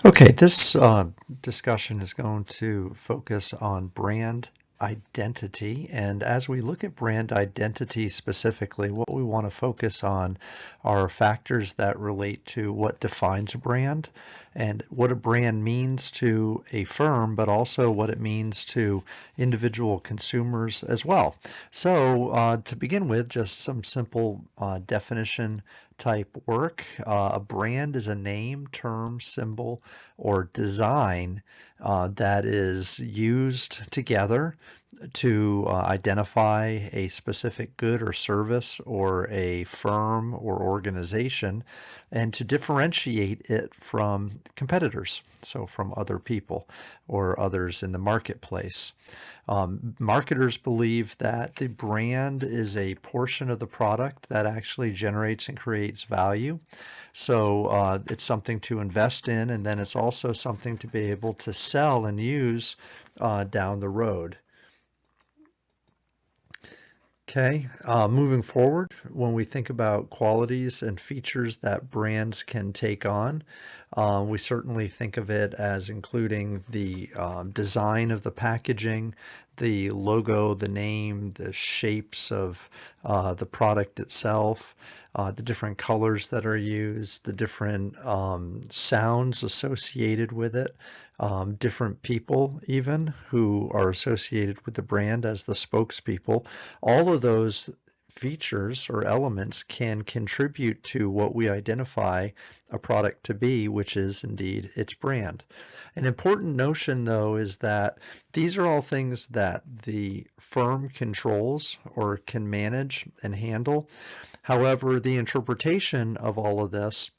Okay, this discussion is going to focus on brand identity. And as we look at brand identity specifically, what we want to focus on are factors that relate to what defines a brand and what a brand means to a firm, but also what it means to individual consumers as well. So, to begin with, just some simple definition type work. A brand is a name, term, symbol, or design that is used together to identify a specific good or service or a firm or organization and to differentiate it from competitors, so from other people or others in the marketplace. Marketers believe that the brand is a portion of the product that actually generates and creates value. So it's something to invest in, and then it's also something to be able to sell and use down the road. Okay, moving forward, when we think about qualities and features that brands can take on, we certainly think of it as including the design of the packaging, the logo, the name, the shapes of the product itself, the different colors that are used, the different sounds associated with it, different people even who are associated with the brand as the spokespeople. All of those features or elements can contribute to what we identify a product to be, which is indeed its brand. An important notion, though, is that these are all things that the firm controls or can manage and handle. However, the interpretation of all of this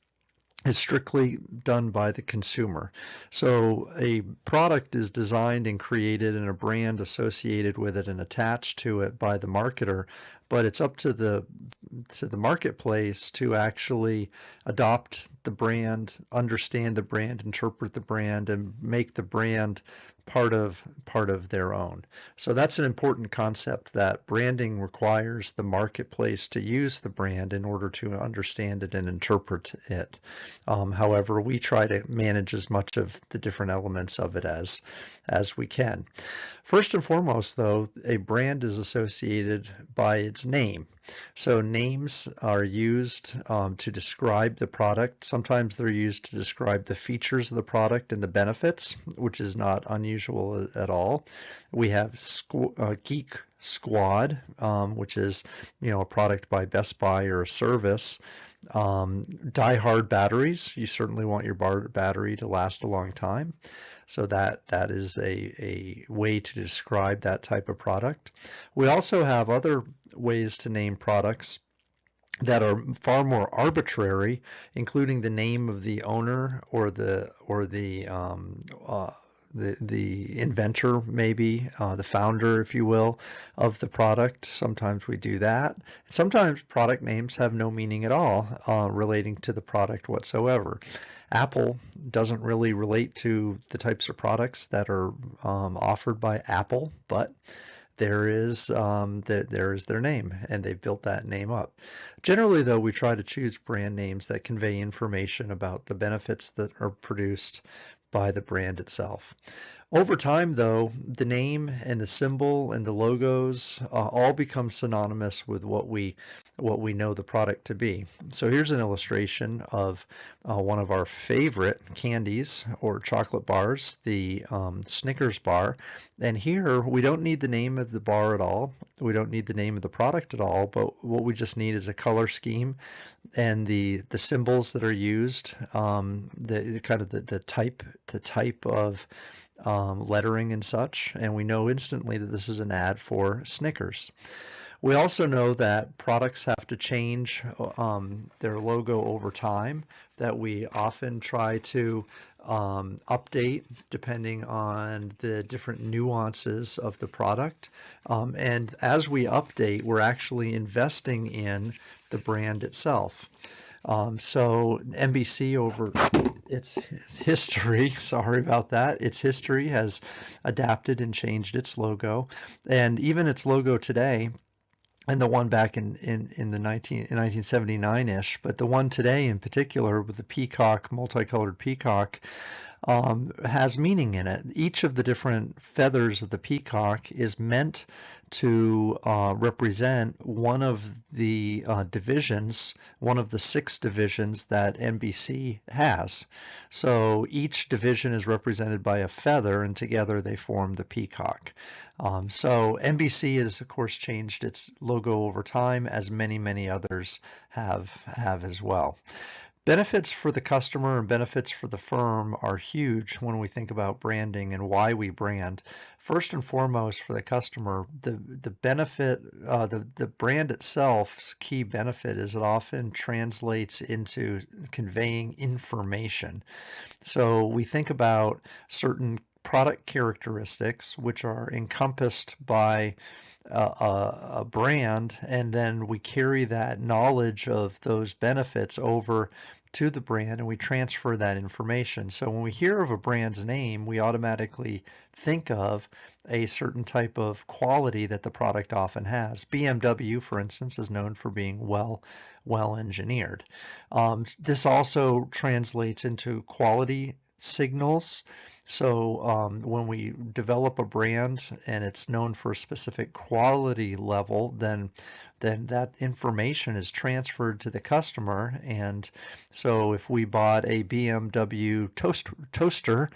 is strictly done by the consumer. So a product is designed and created and a brand associated with it and attached to it by the marketer, but it's up to the marketplace to actually adopt the brand, understand the brand, interpret the brand, and make the brand part of their own. So that's an important concept that branding requires the marketplace to use the brand in order to understand it and interpret it. However, we try to manage as much of the different elements of it as we can. First and foremost, though, a brand is associated by its name. So names are used to describe the product. Sometimes they're used to describe the features of the product and the benefits, which is not unusual at all. We have Geek Squad, which is a product by Best Buy or a service. Die-hard batteries, you certainly want your battery to last a long time. So that is a way to describe that type of product. We also have other ways to name products that are far more arbitrary, including the name of the owner or the inventor, maybe the founder, if you will, of the product. Sometimes we do that. Sometimes product names have no meaning at all relating to the product whatsoever. Apple doesn't really relate to the types of products that are offered by Apple, but there is their name, and they've built that name up. Generally, though, we try to choose brand names that convey information about the benefits that are produced by the brand itself. Over time, though, the name and the symbol and the logos all become synonymous with what we know the product to be. So here's an illustration of one of our favorite candies or chocolate bars, the Snickers bar. And here we don't need the name of the bar at all. We don't need the name of the product at all, but what we just need is a color scheme and the symbols that are used, the kind of the type of lettering and such, and we know instantly that this is an ad for Snickers. We also know that products have to change their logo over time, that we often try to update depending on the different nuances of the product. And as we update, we're actually investing in the brand itself. So NBC over its history, sorry about that, its history has adapted and changed its logo. And even its logo today, and the one back in 1979-ish, but the one today in particular with the peacock, multicolored peacock, has meaning in it. Each of the different feathers of the peacock is meant to represent one of the divisions, one of the 6 divisions that NBC has. So each division is represented by a feather, and together they form the peacock. So NBC has, of course, changed its logo over time, as many others have as well. Benefits for the customer and benefits for the firm are huge when we think about branding and why we brand. First and foremost, for the customer, the benefit, the brand itself's key benefit is it often translates into conveying information. So we think about certain product characteristics which are encompassed by a brand, and then we carry that knowledge of those benefits over to the brand and we transfer that information. So when we hear of a brand's name, we automatically think of a certain type of quality that the product often has. BMW, for instance, is known for being well engineered. This also translates into quality signals. So when we develop a brand and it's known for a specific quality level, then that information is transferred to the customer. And so if we bought a BMW toaster,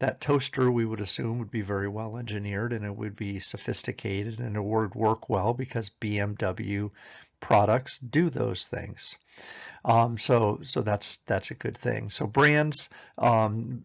that toaster we would assume would be very well engineered and it would be sophisticated and it would work well because BMW products do those things. So that's a good thing. So brands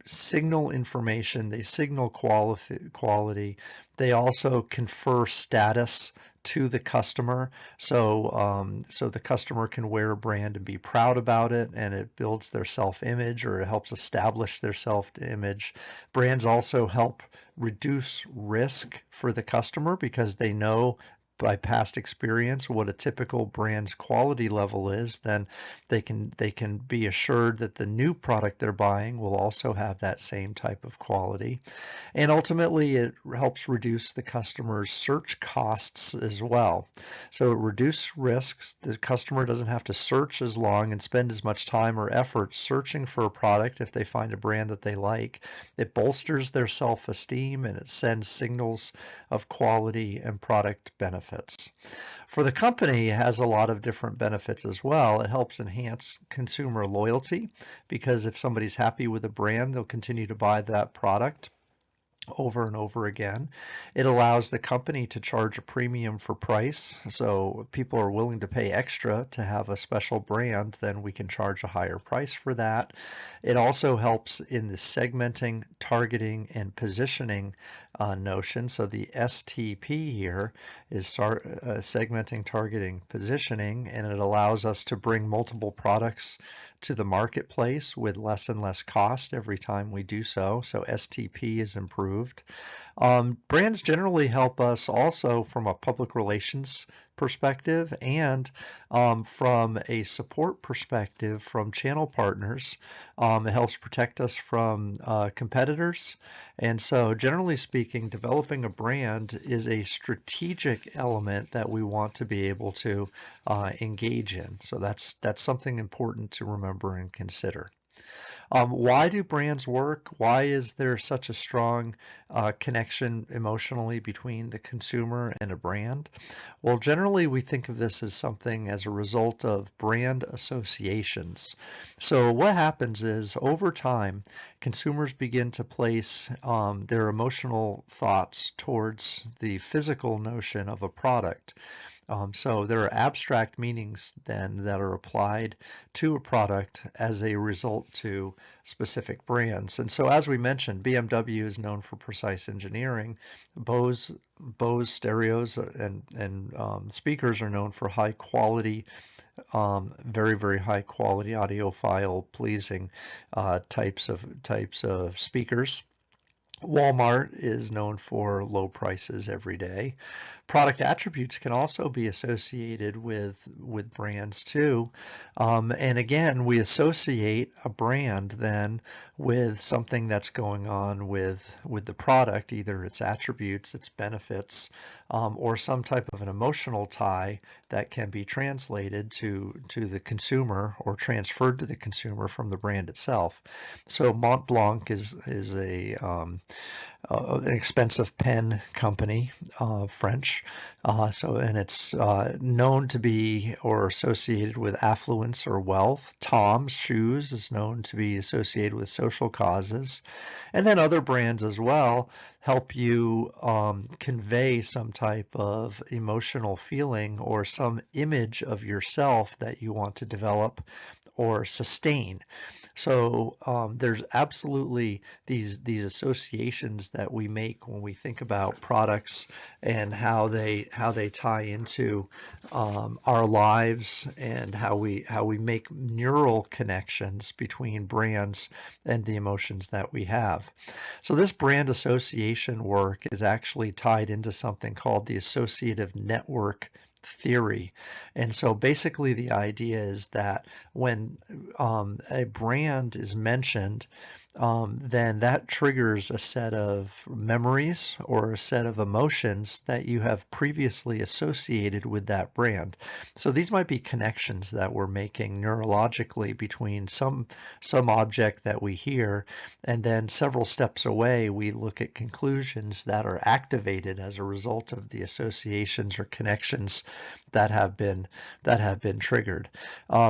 signal information, they signal quality, they also confer status to the customer. So the customer can wear a brand and be proud about it, and it builds their self-image or it helps establish their self-image. Brands also help reduce risk for the customer because they know by past experience what a typical brand's quality level is. Then they can be assured that the new product they're buying will also have that same type of quality. And ultimately it helps reduce the customer's search costs as well. So it reduces risks. The customer doesn't have to search as long and spend as much time or effort searching for a product if they find a brand that they like. It bolsters their self-esteem and it sends signals of quality and product benefits. For the company, it has a lot of different benefits as well. It helps enhance consumer loyalty because if somebody's happy with a brand, they'll continue to buy that product over and over again. It allows the company to charge a premium for price. So if people are willing to pay extra to have a special brand, then we can charge a higher price for that. It also helps in the segmenting, targeting, and positioning notion. So the STP here is segmenting, targeting, positioning, and it allows us to bring multiple products to the marketplace with less and less cost every time we do so. So STP is improved. Brands generally help us also from a public relations perspective and from a support perspective from channel partners. It helps protect us from competitors. And so generally speaking, developing a brand is a strategic element that we want to be able to engage in. So that's something important to remember and consider. Why do brands work? Why is there such a strong connection emotionally between the consumer and a brand? Well, generally we think of this as something as a result of brand associations. So what happens is over time, consumers begin to place their emotional thoughts towards the physical notion of a product. So there are abstract meanings then that are applied to a product as a result to specific brands. And so as we mentioned, BMW is known for precise engineering. Bose stereos and speakers are known for high quality, very high quality audiophile pleasing types of speakers. Walmart is known for low prices every day. Product attributes can also be associated with brands too. And again, we associate a brand then with something that's going on with the product, either its attributes, its benefits, or some type of an emotional tie that can be translated to the consumer or transferred to the consumer from the brand itself. So Mont Blanc is an expensive pen company, French. And it's known to be or associated with affluence or wealth. Tom's Shoes is known to be associated with social causes. And then other brands as well help you convey some type of emotional feeling or some image of yourself that you want to develop or sustain. So there's absolutely these associations that we make when we think about products and how they tie into our lives and how we make neural connections between brands and the emotions that we have. So this brand association work is actually tied into something called the associative network theory. And so basically the idea is that when a brand is mentioned, then that triggers a set of memories or a set of emotions that you have previously associated with that brand. So these might be connections that we're making neurologically between some object that we hear, and then several steps away we look at conclusions that are activated as a result of the associations or connections that have been triggered.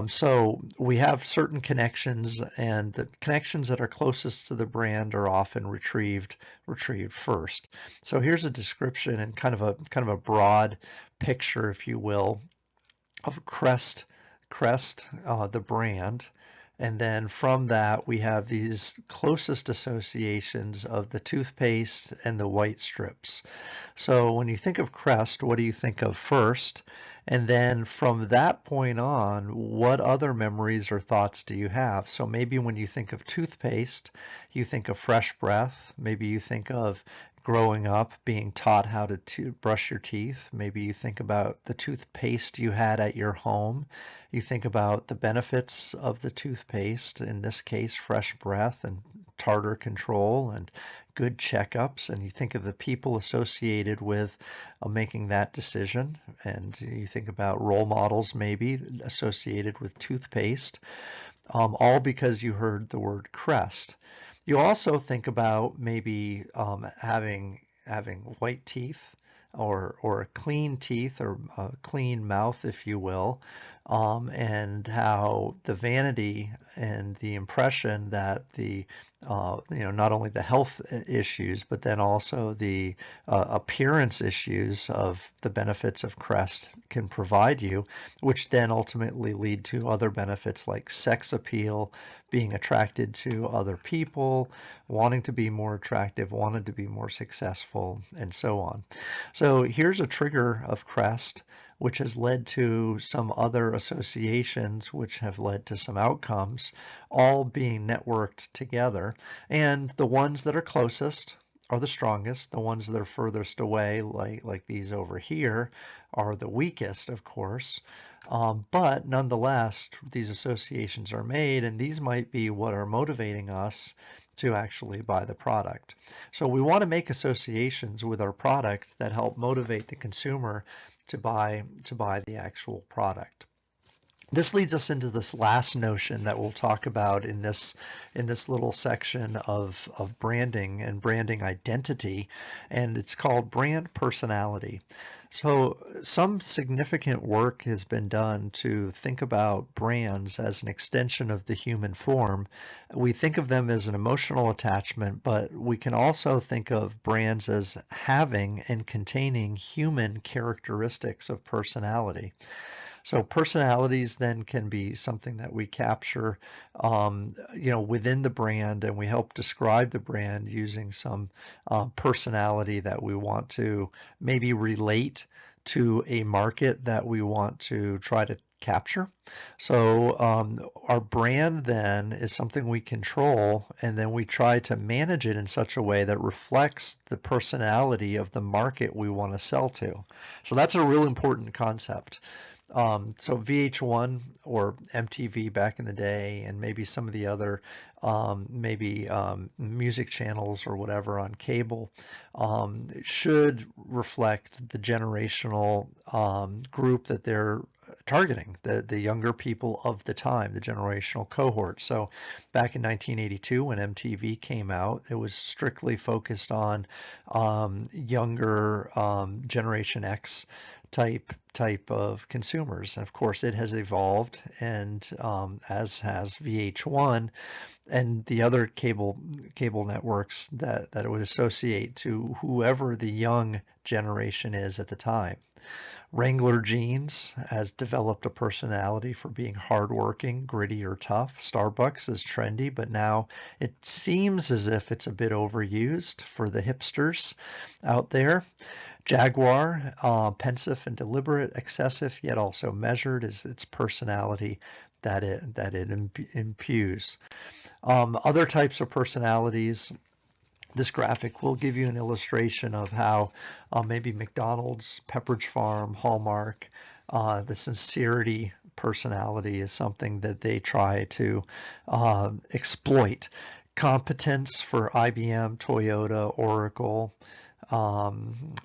So we have certain connections, and the connections that are closest to the brand are often retrieved first. So here's a description and kind of a broad picture, if you will, of Crest, the brand. And then from that, we have these closest associations of the toothpaste and the white strips. So when you think of Crest, what do you think of first? And then from that point on, what other memories or thoughts do you have? So maybe when you think of toothpaste, you think of fresh breath. Maybe you think of growing up being taught how to brush your teeth. Maybe you think about the toothpaste you had at your home. You think about the benefits of the toothpaste, in this case, fresh breath and tartar control and good checkups, and you think of the people associated with making that decision, and you think about role models maybe associated with toothpaste, all because you heard the word Crest. You also think about maybe having white teeth or clean teeth or a clean mouth, if you will, and how the vanity and the impression that the not only the health issues, but then also the appearance issues of the benefits of Crest can provide you, which then ultimately lead to other benefits like sex appeal, being attracted to other people, wanting to be more attractive, wanting to be more successful, and so on. So here's a trigger of Crest, which has led to some other associations, which have led to some outcomes, all being networked together. And the ones that are closest are the strongest. The ones that are furthest away, like these over here, are the weakest, of course. But nonetheless, these associations are made, and these might be what are motivating us to actually buy the product. So we want to make associations with our product that help motivate the consumer to buy the actual product. This leads us into this last notion that we'll talk about in this little section of branding and branding identity, and it's called brand personality. So some significant work has been done to think about brands as an extension of the human form. We think of them as an emotional attachment, but we can also think of brands as having and containing human characteristics of personality. So personalities then can be something that we capture, within the brand, and we help describe the brand using some personality that we want to maybe relate to a market that we want to try to capture. So our brand then is something we control, and then we try to manage it in such a way that reflects the personality of the market we want to sell to. So that's a real important concept. So VH1 or MTV back in the day, and maybe some of the other music channels or whatever on cable, should reflect the generational group that they're targeting, the younger people of the time, the generational cohort. So back in 1982 when MTV came out, it was strictly focused on younger Generation X type of consumers. And of course, it has evolved, and as has VH1 and the other cable networks that it would associate to whoever the young generation is at the time. Wrangler jeans has developed a personality for being hardworking, gritty, or tough. Starbucks is trendy, but now it seems as if it's a bit overused for the hipsters out there. Jaguar, pensive and deliberate, excessive yet also measured, is its personality that it imbues. Other types of personalities. This graphic will give you an illustration of how maybe McDonald's, Pepperidge Farm, Hallmark, the sincerity personality is something that they try to exploit. Competence for IBM, Toyota, Oracle,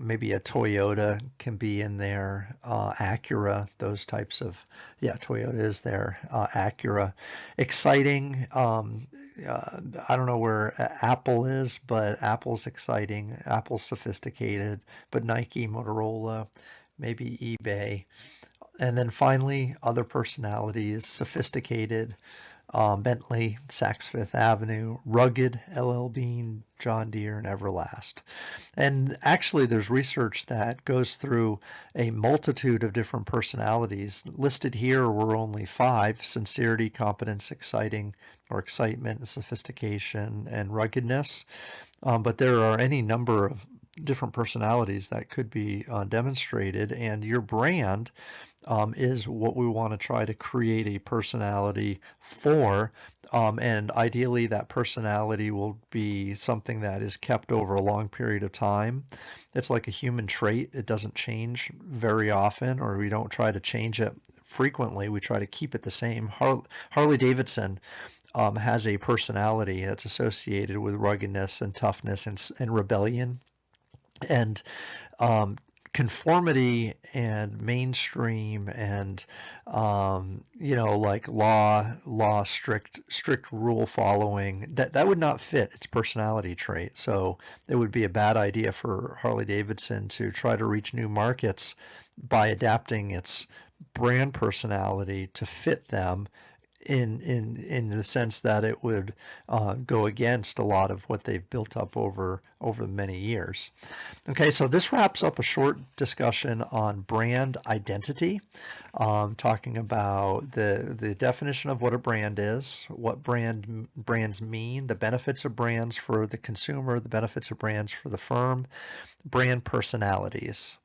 maybe a Toyota can be in there, Acura, those types of, yeah, Toyota is there, Acura. Exciting, I don't know where Apple is, but Apple's exciting, Apple's sophisticated, but Nike, Motorola, maybe eBay. And then finally, other personalities, sophisticated, Bentley, Saks Fifth Avenue, rugged, LL Bean, John Deere, and Everlast. And actually, there's research that goes through a multitude of different personalities. Listed here were only 5: sincerity, competence, exciting, or excitement, sophistication, and ruggedness. But there are any number of different personalities that could be demonstrated, and your brand is what we want to try to create a personality for, and ideally that personality will be something that is kept over a long period of time. It's like a human trait. It doesn't change very often, or we don't try to change it frequently. We try to keep it the same. Harley Davidson has a personality that's associated with ruggedness and toughness and rebellion. And conformity and mainstream and like strict rule following, that would not fit its personality trait. So it would be a bad idea for Harley Davidson to try to reach new markets by adapting its brand personality to fit them in the sense that it would go against a lot of what they've built up over many years. Okay, so this wraps up a short discussion on brand identity, talking about the definition of what a brand is, what brands mean, the benefits of brands for the consumer, the benefits of brands for the firm, brand personalities.